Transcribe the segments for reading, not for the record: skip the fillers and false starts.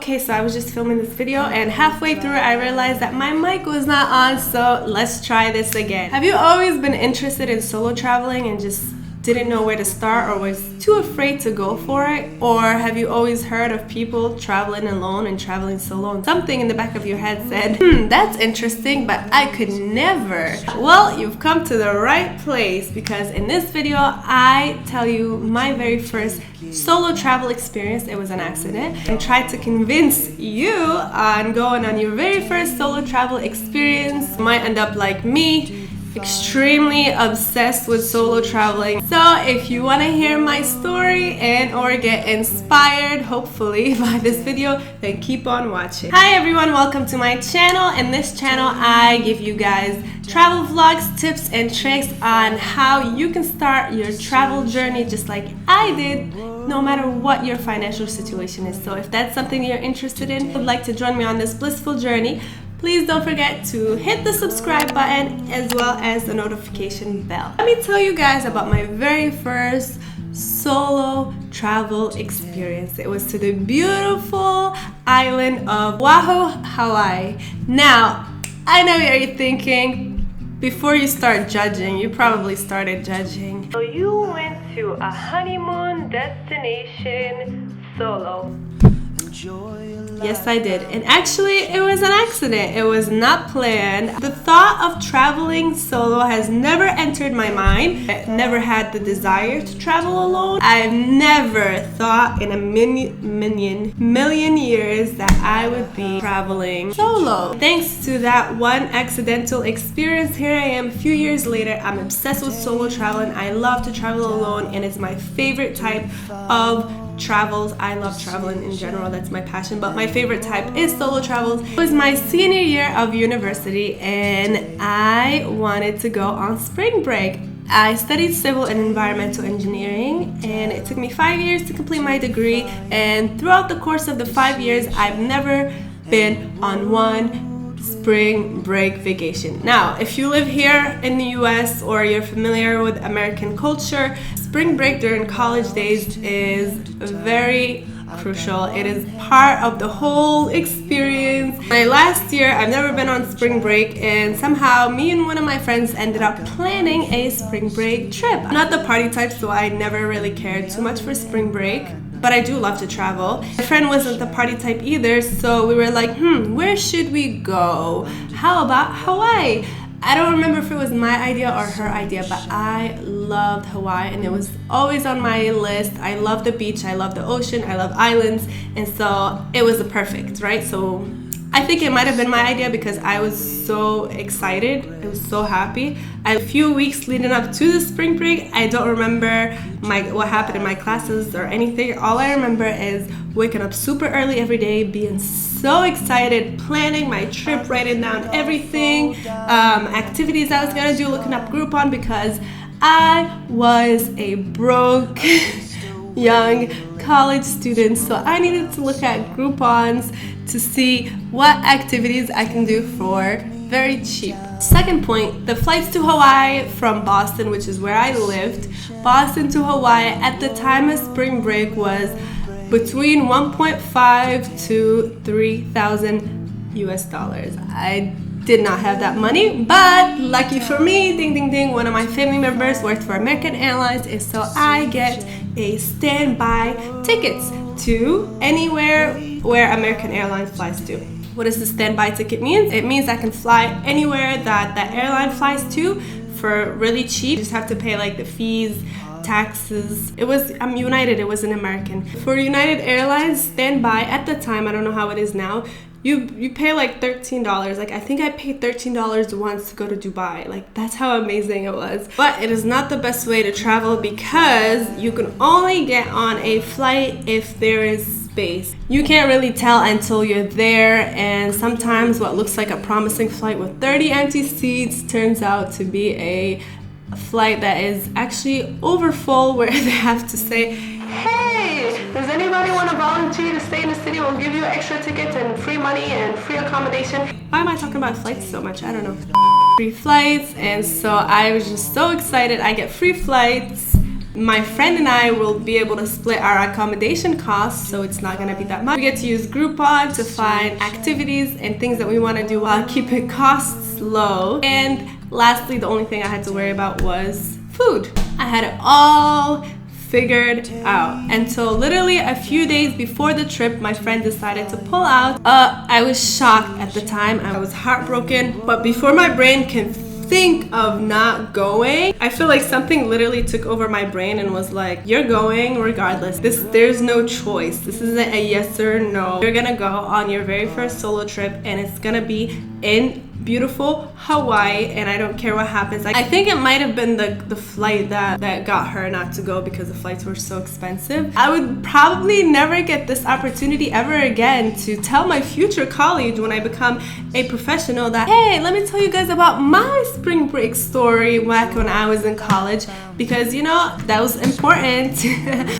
Okay, so I was just filming this video and halfway through I realized that my mic was not on, so let's try this again. Have you always been interested in solo traveling and just didn't know where to start or was too afraid to go for it? Or have you always heard of people traveling alone and traveling solo and something in the back of your head said, that's interesting, but I could never? Well, you've come to the right place because in this video I tell you my very first solo travel experience. It was an accident, and try to convince you on going on your very first solo travel experience. You might end up like me, extremely obsessed with solo traveling. So if you want to hear my story and or get inspired hopefully by this video, then keep on watching. Hi everyone, welcome to my channel. In this channel I give you guys travel vlogs, tips and tricks on how you can start your travel journey just like I did, no matter what your financial situation is. So if that's something you're interested in, would like to join me on this blissful journey, please don't forget to hit the subscribe button as well as the notification bell. Let me tell you guys about my very first solo travel experience. It was to the beautiful island of Oahu, Hawaii. Now, I know what you're thinking. Before you start judging, you probably started judging. So you went to a honeymoon destination solo. Yes, I did. And actually, it was an accident. It was not planned. The thought of traveling solo has never entered my mind. I never had the desire to travel alone. I've never thought in a million years that I would be traveling solo. Thanks to that one accidental experience, here I am a few years later. I'm obsessed with solo traveling. I love to travel alone, and it's my favorite type of travels. I love traveling in general, that's my passion, but my favorite type is solo travels. It was my senior year of university and I wanted to go on spring break. I studied civil and environmental engineering and it took me 5 years to complete my degree, and throughout the course of the 5 years I've never been on one spring break vacation. Now, if you live here in the US or you're familiar with American culture, spring break during college days is very crucial. It is part of the whole experience. My last year, I've never been on spring break, and somehow me and one of my friends ended up planning a spring break trip. I'm not the party type, so I never really cared too much for spring break, but I do love to travel. My friend wasn't the party type either, so we were like, where should we go? How about Hawaii? I don't remember if it was my idea or her idea, but I loved Hawaii and it was always on my list. I love the beach, I love the ocean, I love islands, and so it was the perfect, right? So I think it might have been my idea because I was so excited. I was so happy. A few weeks leading up to the spring break, I don't remember what happened in my classes or anything. All I remember is waking up super early every day, being so excited, planning my trip, writing down everything, activities I was gonna do, looking up Groupon because I was a broke young college student, so I needed to look at Groupons to see what activities I can do for very cheap. Second point, the flights to Hawaii from Boston, which is where I lived, Boston to Hawaii at the time of spring break was between 1.5 to 3,000 US dollars. I did not have that money, but lucky for me, ding ding ding, one of my family members worked for American Airlines, and so I get a standby tickets to anywhere where American Airlines flies to. What does the standby ticket mean? It means I can fly anywhere that that airline flies to for really cheap. You just have to pay like the fees, taxes. I'm United, it wasn't American. For United Airlines standby at the time, I don't know how it is now, you pay like $13. Like I think I paid $13 once to go to Dubai. Like that's how amazing it was. But it is not the best way to travel because you can only get on a flight if there is space. You can't really tell until you're there, and sometimes what looks like a promising flight with 30 empty seats turns out to be a flight that is actually overfull, where they have to say, hey, does anybody want to volunteer to stay in the city? We'll give you extra tickets and free money and free accommodation. Why am I talking about flights so much? I don't know. Free flights, and so I was just so excited. I get free flights My friend and I will be able to split our accommodation costs, so it's not gonna be that much. We get to use Groupon to find activities and things that we want to do while keeping costs low. And lastly, the only thing I had to worry about was food. I had it all figured out until literally a few days before the trip. My friend decided to pull out. I was shocked at the time. I was heartbroken, but before my brain can think of not going, I feel like something literally took over my brain and was like, you're going regardless. There's no choice. This isn't a yes or no. You're gonna go on your very first solo trip, and it's gonna be in beautiful Hawaii, and I don't care what happens. I think it might have been the flight that got her not to go, because the flights were so expensive. I would probably never get this opportunity ever again to tell my future colleagues when I become a professional that, hey, let me tell you guys about my spring break story back when I was in college, because you know, that was important.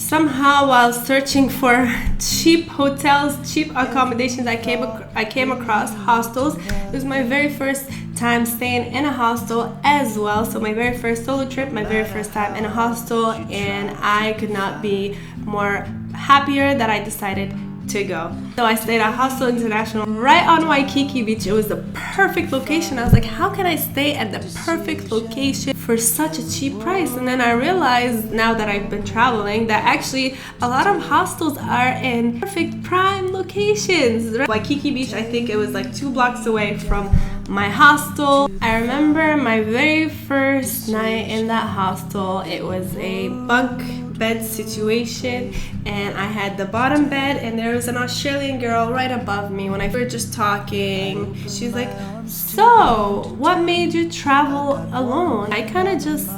Somehow, while searching for cheap hotels, cheap accommodations, I came across Hostels. It was my very first time staying in a hostel as well. So my very first solo trip, my very first time in a hostel, and I could not be more happier that I decided to go. So I stayed at Hostel International right on Waikiki Beach. It was the perfect location. I was like, how can I stay at the perfect location for such a cheap price? And then I realized, now that I've been traveling, that actually a lot of hostels are in perfect prime locations. Waikiki Beach, I think it was like 2 blocks away from my hostel. I remember my very first night in that hostel. It was a bunk bed situation, and I had the bottom bed, and there was an Australian girl right above me. When we were just talking, she's like, so what made you travel alone? I kind of just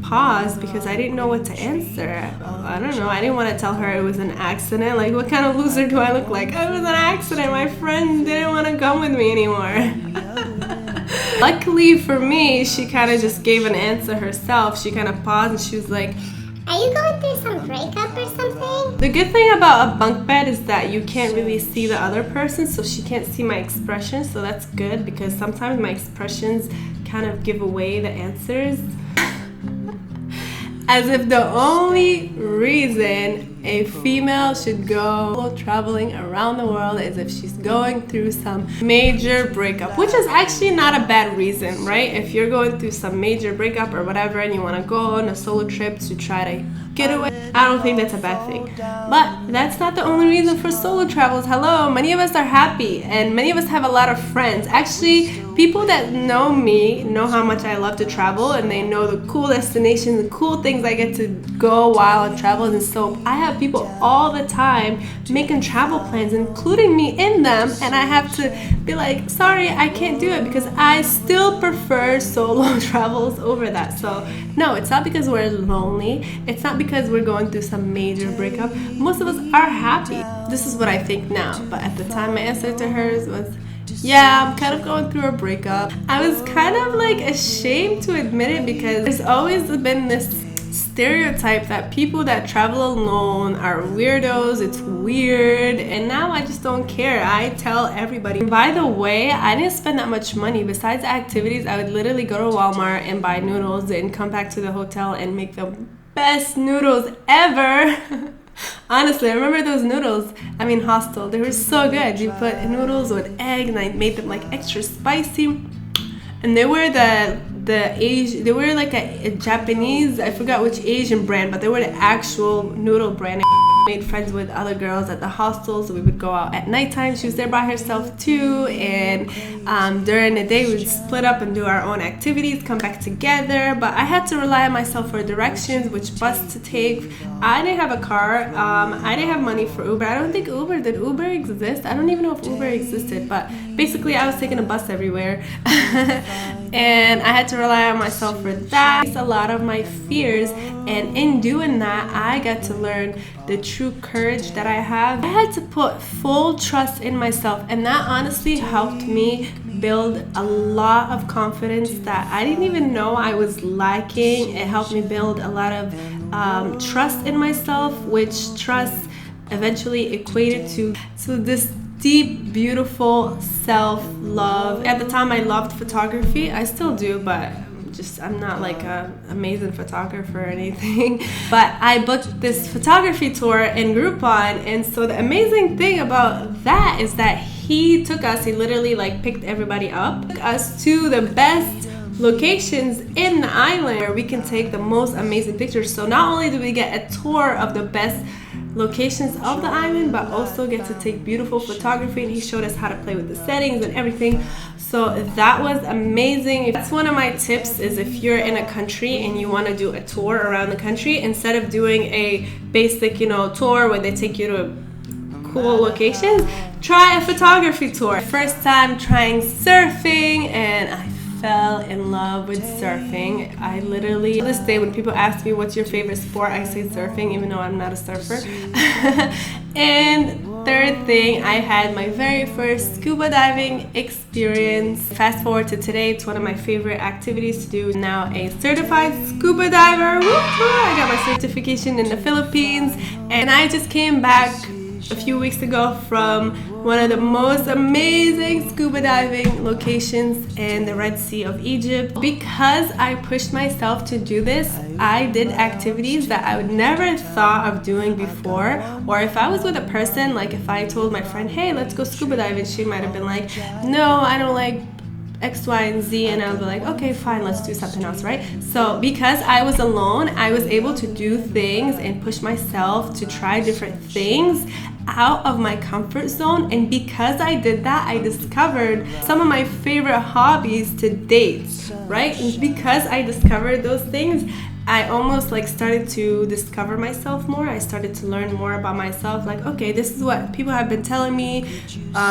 paused because I didn't know what to answer. I don't know, I didn't want to tell her it was an accident. Like, what kind of loser do I look like? It was an accident. My friend didn't want to come with me anymore. Luckily for me, she kind of just gave an answer herself. She kind of paused and she was like, are you going through some breakup or something? The good thing about a bunk bed is that you can't really see the other person, so she can't see my expressions, so that's good, because sometimes my expressions kind of give away the answers. As if the only reason a female should go traveling around the world is if she's going through some major breakup, which is actually not a bad reason, right? If you're going through some major breakup or whatever and you want to go on a solo trip to try to get away, I don't think that's a bad thing. But that's not the only reason for solo travels. Hello, many of us are happy and many of us have a lot of friends. Actually, people that know me know how much I love to travel, and they know the cool destinations, the cool things I get to go while I travel. And so I have people all the time making travel plans, including me in them, and I have to be like, sorry, I can't do it, because I still prefer solo travels over that. So no, it's not because we're lonely, it's not because we're going through some major breakup. Most of us are happy. This is what I think now, but at the time my answer to hers was, yeah, I'm kind of going through a breakup. I was kind of like ashamed to admit it, because there's always been this stereotype that people that travel alone are weirdos, it's weird, and now I just don't care. I tell everybody. And by the way, I didn't spend that much money. Besides the activities, I would literally go to Walmart and buy noodles and come back to the hotel and make the best noodles ever. Honestly, I remember those noodles, Hostel, they were so good. You put noodles with egg, and I made them like extra spicy, and they were they were like a Japanese, I forgot which Asian brand, but they were the actual noodle brand. Made friends with other girls at the hostel, so we would go out at nighttime. She was there by herself too, and during the day we would split up and do our own activities, come back together. But I had to rely on myself for directions, which bus to take. I didn't have a car. I didn't have money for Uber. I don't think did Uber exist? I don't even know if Uber existed, but basically I was taking a bus everywhere. And I had to rely on myself for that. It's a lot of my fears, and in doing that, I got to learn the true courage that I have. I had to put full trust in myself, and that honestly helped me build a lot of confidence that I didn't even know I was lacking. It helped me build a lot of trust in myself, which trust eventually equated to this deep, beautiful self-love. At the time, I loved photography. I still do, but I'm not like a amazing photographer or anything. But I booked this photography tour in Groupon, and so the amazing thing about that is that he literally like picked everybody up, took us to the best locations in the island where we can take the most amazing pictures. So not only do we get a tour of the best locations of the island, but also get to take beautiful photography, and he showed us how to play with the settings and everything. So that was amazing. That's one of my tips, is if you're in a country and you want to do a tour around the country, instead of doing a basic tour where they take you to cool locations, try a photography tour. First time trying surfing, and I fell in love with surfing. I literally, to this day, when people ask me what's your favorite sport, I say surfing, even though I'm not a surfer. And third thing, I had my very first scuba diving experience. Fast forward to today, it's one of my favorite activities to do. Now a certified scuba diver. Woo-hoo! I got my certification in the Philippines, and I just came back a few weeks ago from one of the most amazing scuba diving locations in the Red Sea of Egypt. Because I pushed myself to do this, I did activities that I would never thought of doing before. Or if I was with a person, like if I told my friend, hey, let's go scuba diving, she might have been like, no, I don't like X, Y, and Z, and I'll be like, okay, fine, let's do something else, right? So because I was alone, I was able to do things and push myself to try different things out of my comfort zone. And because I did that, I discovered some of my favorite hobbies to date, right? And because I discovered those things, I almost like started to discover myself more. I started to learn more about myself. Like, okay, this is what people have been telling me.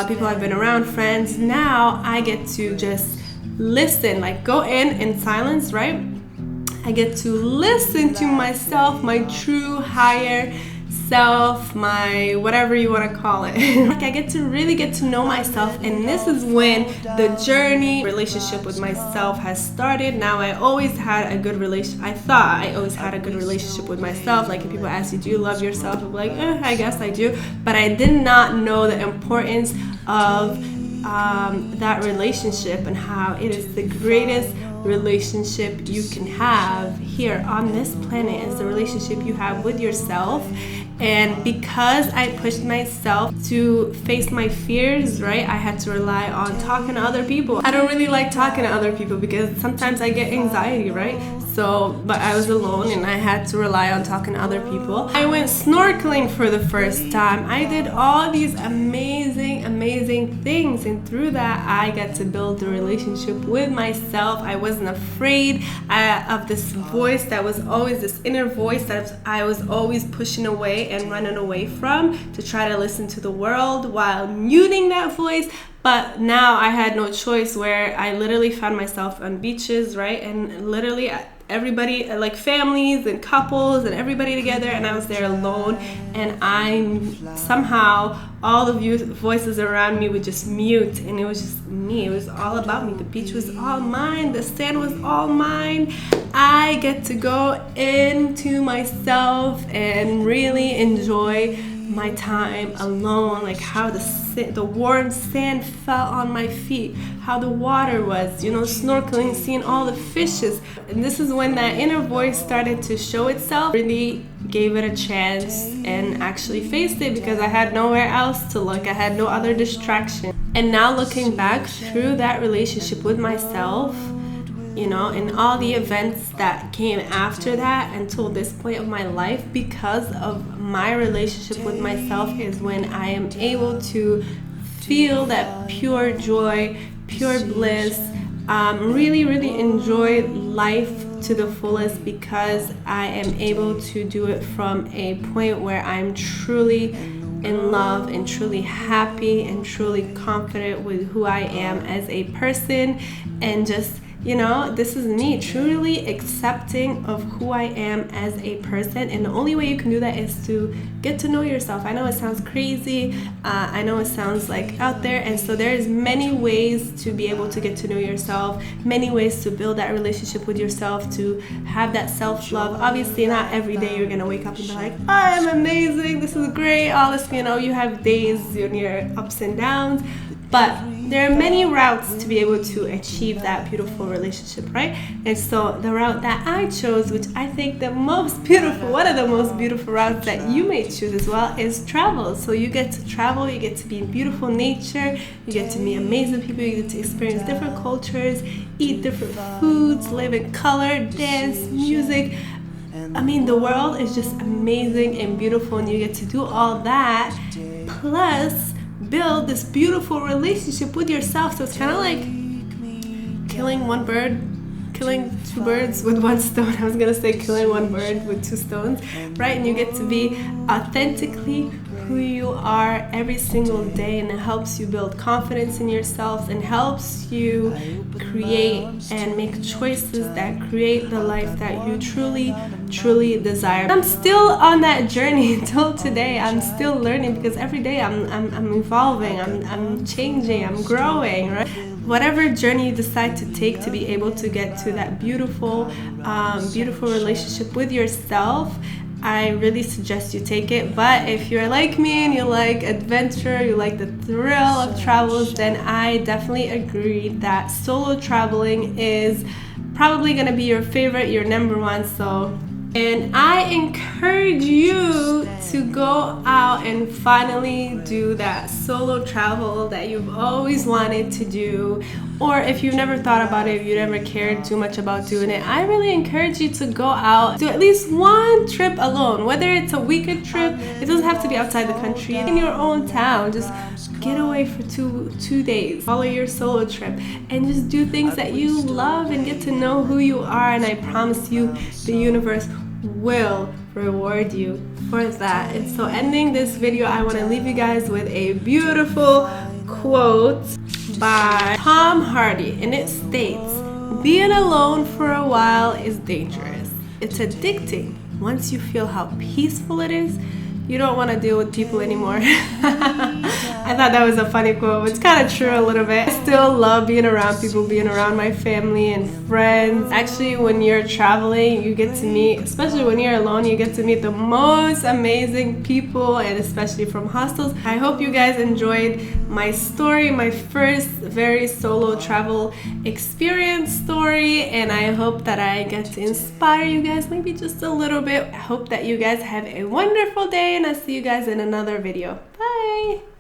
People have been around, friends. Now I get to just listen, like go in silence, right? I get to listen to myself, my true higher self, my whatever you want to call it. Like I get to really get to know myself, and this is when the relationship with myself has started. Now I always had a good relationship. I thought I always had a good relationship with myself. Like if people ask you, do you love yourself? I'm like, I guess I do. But I did not know the importance of that relationship and how it is the greatest relationship you can have here on this planet, is the relationship you have with yourself. And because I pushed myself to face my fears, right, I had to rely on talking to other people. I don't really like talking to other people because sometimes I get anxiety, right? So, but I was alone and I had to rely on talking to other people. I went snorkeling for the first time. I did all these amazing things, and through that I got to build a relationship with myself. I wasn't afraid of this voice that was always, this inner voice that I was always pushing away and running away from, to try to listen to the world while muting that voice. But now I had no choice, where I literally found myself on beaches, right? And literally everybody, like families and couples and everybody together, and I was there alone, and somehow all the voices around me would just mute, and it was just me. It was all about me. The beach was all mine. The sand was all mine. I get to go into myself and really enjoy my time alone, like how the warm sand felt on my feet, how the water was, snorkeling, seeing all the fishes. And this is when that inner voice started to show itself. Really gave it a chance and actually faced it, because I had nowhere else to look. I had no other distraction. And now looking back through that relationship with myself, and all the events that came after that until this point of my life, because of my relationship with myself, is when I am able to feel that pure joy, pure bliss, really enjoy life to the fullest, because I am able to do it from a point where I'm truly in love and truly happy and truly confident with who I am as a person, and just this is me, truly accepting of who I am as a person. And the only way you can do that is to get to know yourself. I know it sounds crazy. I know it sounds like out there. And so there's many ways to be able to get to know yourself, many ways to build that relationship with yourself, to have that self-love. Obviously, not every day you're going to wake up and be like, I'm amazing, this is great, all this, you have days, your ups and downs. But there are many routes to be able to achieve that beautiful relationship, right? And so the route that I chose, which I think one of the most beautiful routes that you may choose as well, is travel. So you get to travel, you get to be in beautiful nature, you get to meet amazing people, you get to experience different cultures, eat different foods, live in color, dance, music. I mean, the world is just amazing and beautiful, and you get to do all that, plus build this beautiful relationship with yourself. So it's kind of like killing two birds with one stone. I was gonna say killing one bird with two stones, right? And you get to be authentically who you are every single day, and it helps you build confidence in yourself and helps you create and make choices that create the life that you truly desire. I'm still on that journey until today. I'm still learning, because every day I'm evolving, I'm changing, I'm growing, right? Whatever journey you decide to take to be able to get to that beautiful relationship with yourself, I really suggest you take it. But if you're like me and you like adventure, you like the thrill of travels, then I definitely agree that solo traveling is probably gonna be your favorite, your number one. And I encourage you to go out and finally do that solo travel that you've always wanted to do. Or if you've never thought about it, if you never cared too much about doing it, I really encourage you to go out, do at least one trip alone. Whether it's a weekend trip, it doesn't have to be outside the country, in your own town. Just get away for two days, follow your solo trip, and just do things that you love and get to know who you are. And I promise you, the universe will reward you for that. And so ending this video, I want to leave you guys with a beautiful quote by Tom Hardy, and it states, "Being alone for a while is dangerous. It's addicting. Once you feel how peaceful it is, you don't want to deal with people anymore." I thought that was a funny quote. It's kind of true a little bit. I still love being around people, being around my family and friends. Actually, when you're traveling, you get to meet, especially when you're alone, you get to meet the most amazing people, and especially from hostels. I hope you guys enjoyed my story, my first very solo travel experience story, and I hope that I get to inspire you guys maybe just a little bit. I hope that you guys have a wonderful day, and I'll see you guys in another video. Bye!